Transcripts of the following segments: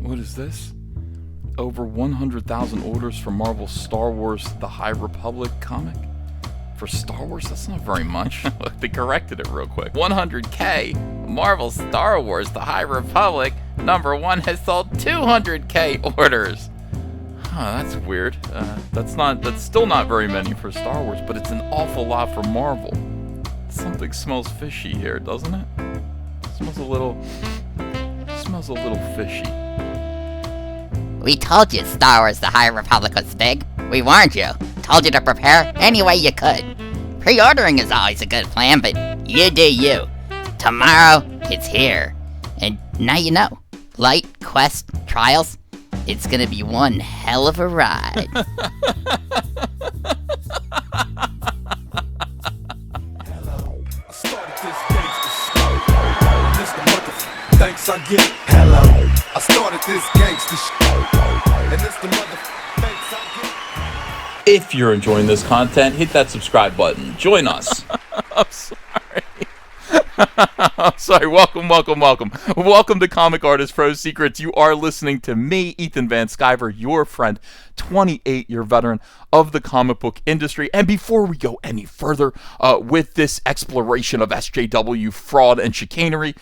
What is this? Over 100,000 orders for Marvel's Star Wars The High Republic comic? For Star Wars, that's not very much. They corrected it real quick. 100K! Marvel's Star Wars The High Republic #1 has sold 200K orders! Huh, that's weird. That's still not very many for Star Wars, but it's an awful lot for Marvel. Something smells fishy here, doesn't it? Smells a little fishy. We told you Star Wars The High Republic was big. We warned you. Told you to prepare any way you could. Pre-ordering is always a good plan, but you do you. Tomorrow, it's here. And now you know. Light, Quest, Trials, it's gonna be one hell of a ride. Thanks I get. Hello. I started this gangsta shit. And it's the thanks I get. If you're enjoying this content, hit that subscribe button. Join us. I'm sorry. I'm sorry. Welcome to Comic Artist Pro Secrets. You are listening to me, Ethan Van Sciver, your friend, 28-year veteran of the comic book industry. And before we go any further with this exploration of SJW fraud and chicanery,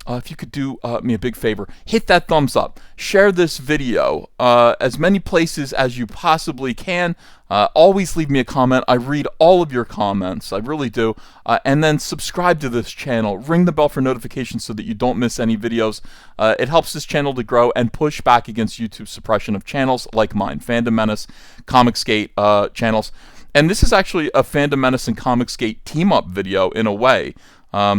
if you could do me a big favor, hit that thumbs up. Share this video as many places as you possibly can. Always leave me a comment. I read all of your comments. I really do. And then subscribe to this channel. Ring the bell for notifications so that you don't miss any videos. It helps this channel to grow and push back against YouTube's suppression of channels like mine, Fandom Menace, Comicsgate channels. And this is actually a Fandom Menace and Comicsgate team-up video in a way.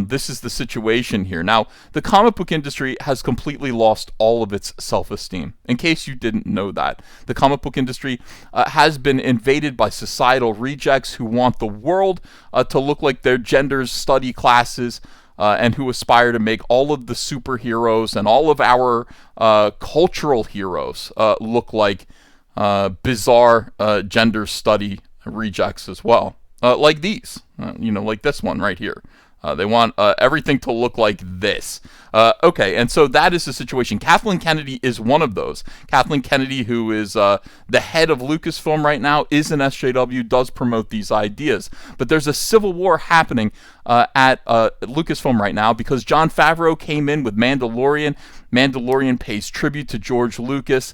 This is the situation here. Now, the comic book industry has completely lost all of its self-esteem. In case you didn't know that, the comic book industry has been invaded by societal rejects who want the world to look like their gender's study classes and who aspire to make all of the superheroes and all of our cultural heroes look like bizarre gender study rejects as well. Like these, like this one right here. They want everything to look like this. Okay, and so that is the situation. Kathleen Kennedy is one of those. Kathleen Kennedy, who is the head of Lucasfilm right now, is an SJW, does promote these ideas. But there's a civil war happening at Lucasfilm right now because Jon Favreau came in with Mandalorian. Mandalorian pays tribute to George Lucas.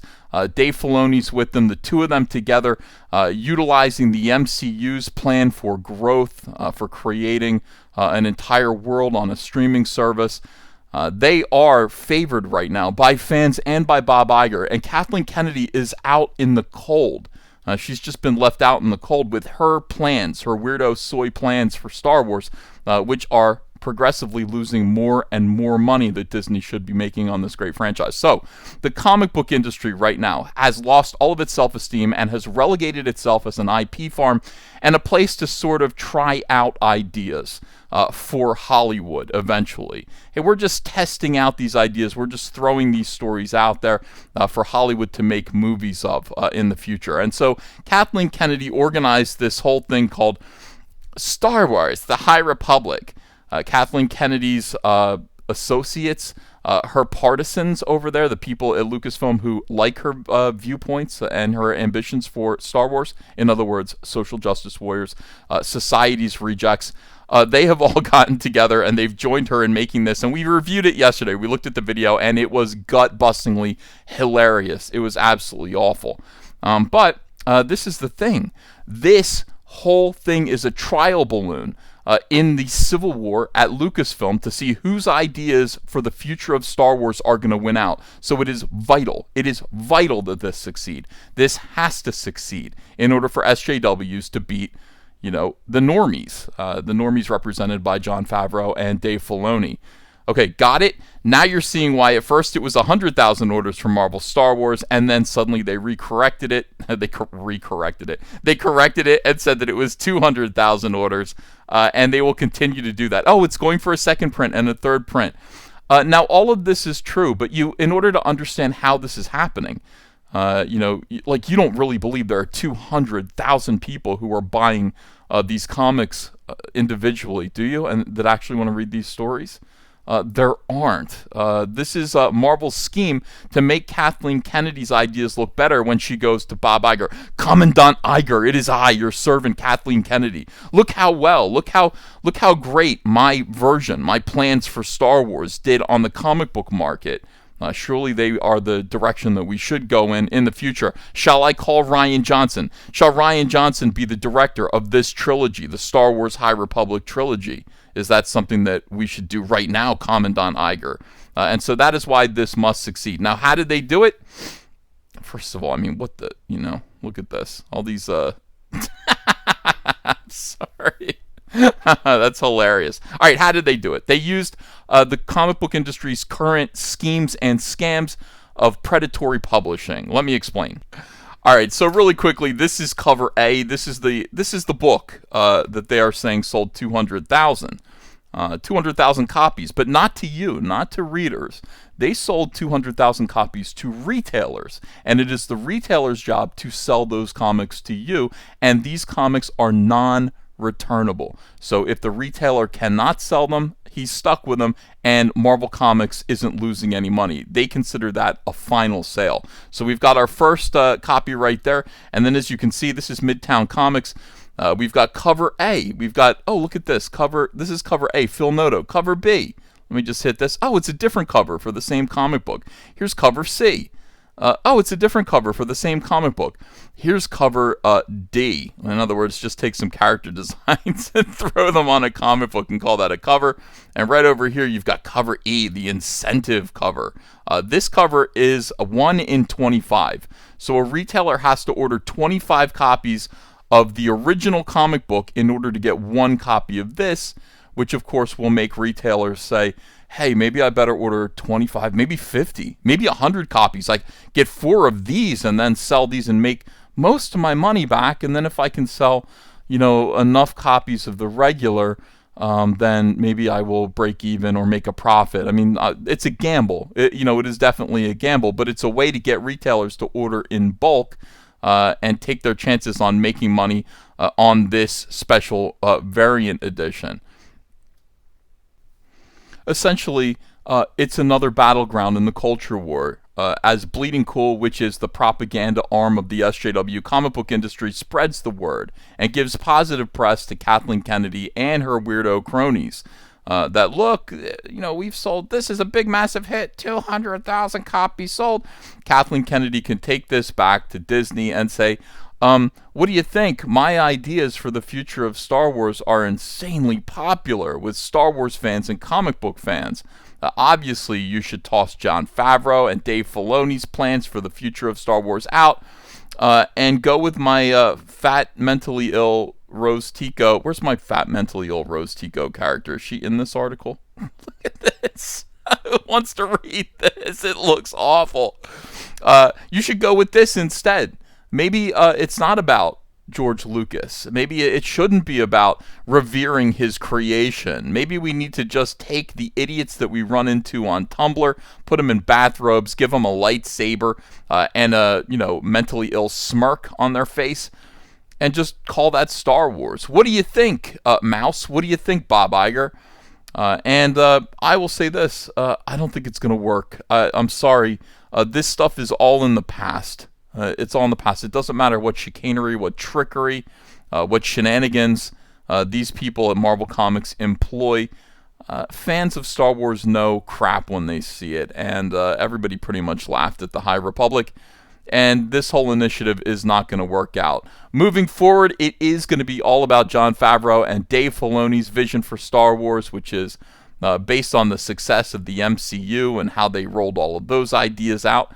Dave Filoni's with them, the two of them together, utilizing the MCU's plan for growth, for creating an entire world on a streaming service. They are favored right now by fans and by Bob Iger, and Kathleen Kennedy is out in the cold. She's just been left out in the cold with her plans, her weirdo soy plans for Star Wars, which are progressively losing more and more money that Disney should be making on this great franchise. So, the comic book industry right now has lost all of its self-esteem and has relegated itself as an IP farm and a place to sort of try out ideas for Hollywood eventually. Hey, we're just testing out these ideas. We're just throwing these stories out there for Hollywood to make movies of in the future. And so Kathleen Kennedy organized this whole thing called Star Wars, The High Republic. Kathleen Kennedy's associates, her partisans over there, the people at Lucasfilm who like her viewpoints and her ambitions for Star Wars, in other words, social justice warriors, society's rejects, they have all gotten together and they've joined her in making this. And we reviewed it yesterday. We looked at the video and it was gut-bustingly hilarious. It was absolutely awful. But this is the thing. This whole thing is a trial balloon in the civil war at Lucasfilm to see whose ideas for the future of Star Wars are going to win out. So it is vital. It is vital that this succeed. This has to succeed in order for SJWs to beat, the normies represented by Jon Favreau and Dave Filoni. Okay, got it? Now you're seeing why at first it was 100,000 orders from Marvel Star Wars, and then suddenly they corrected it. They corrected it and said that it was 200,000 orders, and they will continue to do that. Oh, it's going for a second print and a third print. Now, all of this is true, but in order to understand how this is happening, you don't really believe there are 200,000 people who are buying these comics individually, do you? And that actually want to read these stories? There aren't. This is Marvel's scheme to make Kathleen Kennedy's ideas look better when she goes to Bob Iger. Commandant Iger, it is I, your servant Kathleen Kennedy. Look how great my version, my plans for Star Wars did on the comic book market. Surely they are the direction that we should go in the future. Shall I call Rian Johnson? Shall Rian Johnson be the director of this trilogy, the Star Wars High Republic trilogy? Is that something that we should do right now, Commandant Iger? And so that is why this must succeed. Now, how did they do it? First of all, I mean, look at this. All these, I'm sorry. That's hilarious. All right, how did they do it? They used the comic book industry's current schemes and scams of predatory publishing. Let me explain. All right, so really quickly, this is cover A. This is the book that they are saying sold 200,000 copies, but not to you, not to readers. They sold 200,000 copies to retailers, and it is the retailer's job to sell those comics to you, and these comics are non-returnable. So if the retailer cannot sell them, he's stuck with them, and Marvel Comics isn't losing any money. They consider that a final sale. So we've got our first copy right there, and then as you can see, this is Midtown Comics. We've got cover A. We've got, oh, look at this. This is cover A, Phil Noto. Cover B. Let me just hit this. Oh, it's a different cover for the same comic book. Here's cover C. Oh, it's a different cover for the same comic book. Here's cover D. In other words, just take some character designs and throw them on a comic book and call that a cover. And right over here, you've got cover E, the incentive cover. This cover is 1 in 25. So a retailer has to order 25 copies of the original comic book in order to get 1 copy of this, which of course will make retailers say, hey, maybe I better order 25, maybe 50, maybe 100 copies. Like, get 4 of these and then sell these and make most of my money back. And then if I can sell, enough copies of the regular, then maybe I will break even or make a profit. I mean, it's a gamble. It is definitely a gamble, but it's a way to get retailers to order in bulk and take their chances on making money on this special variant edition. Essentially, it's another battleground in the culture war. As Bleeding Cool, which is the propaganda arm of the SJW comic book industry, spreads the word and gives positive press to Kathleen Kennedy and her weirdo cronies. That look, we've sold, this is a big massive hit, 200,000 copies sold. Kathleen Kennedy can take this back to Disney and say, what do you think? My ideas for the future of Star Wars are insanely popular with Star Wars fans and comic book fans. Obviously, you should toss Jon Favreau and Dave Filoni's plans for the future of Star Wars out and go with my fat, mentally ill Rose Tico. Where's my fat, mentally ill Rose Tico character? Is she in this article? Look at this. Who wants to read this? It looks awful. You should go with this instead. Maybe it's not about George Lucas. Maybe it shouldn't be about revering his creation. Maybe we need to just take the idiots that we run into on Tumblr, put them in bathrobes, give them a lightsaber and a mentally ill smirk on their face, and just call that Star Wars. What do you think, Mouse? What do you think, Bob Iger? And I will say this. I don't think it's going to work. I'm sorry. This stuff is all in the past. It's all in the past. It doesn't matter what chicanery, what trickery, what shenanigans these people at Marvel Comics employ. Fans of Star Wars know crap when they see it, and everybody pretty much laughed at the High Republic, and this whole initiative is not going to work out. Moving forward, it is going to be all about Jon Favreau and Dave Filoni's vision for Star Wars, which is based on the success of the MCU and how they rolled all of those ideas out.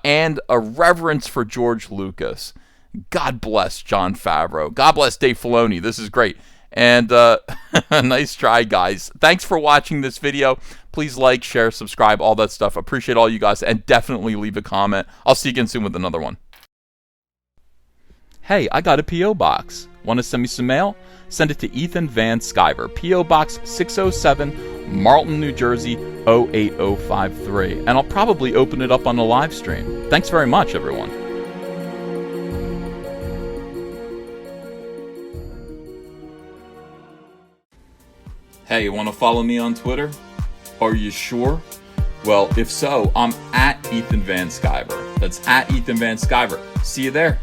And a reverence for George Lucas. God bless Jon Favreau. God bless Dave Filoni. This is great. And nice try, guys. Thanks for watching this video. Please like, share, subscribe, all that stuff. Appreciate all you guys. And definitely leave a comment. I'll see you again soon with another one. Hey, I got a P.O. box. Want to send me some mail? Send it to Ethan Van Sciver, P.O. Box 607, Marlton, New Jersey, 08053. And I'll probably open it up on the live stream. Thanks very much, everyone. Hey, you want to follow me on Twitter? Are you sure? Well, if so, I'm at Ethan Van Sciver. That's at Ethan Van Sciver. See you there.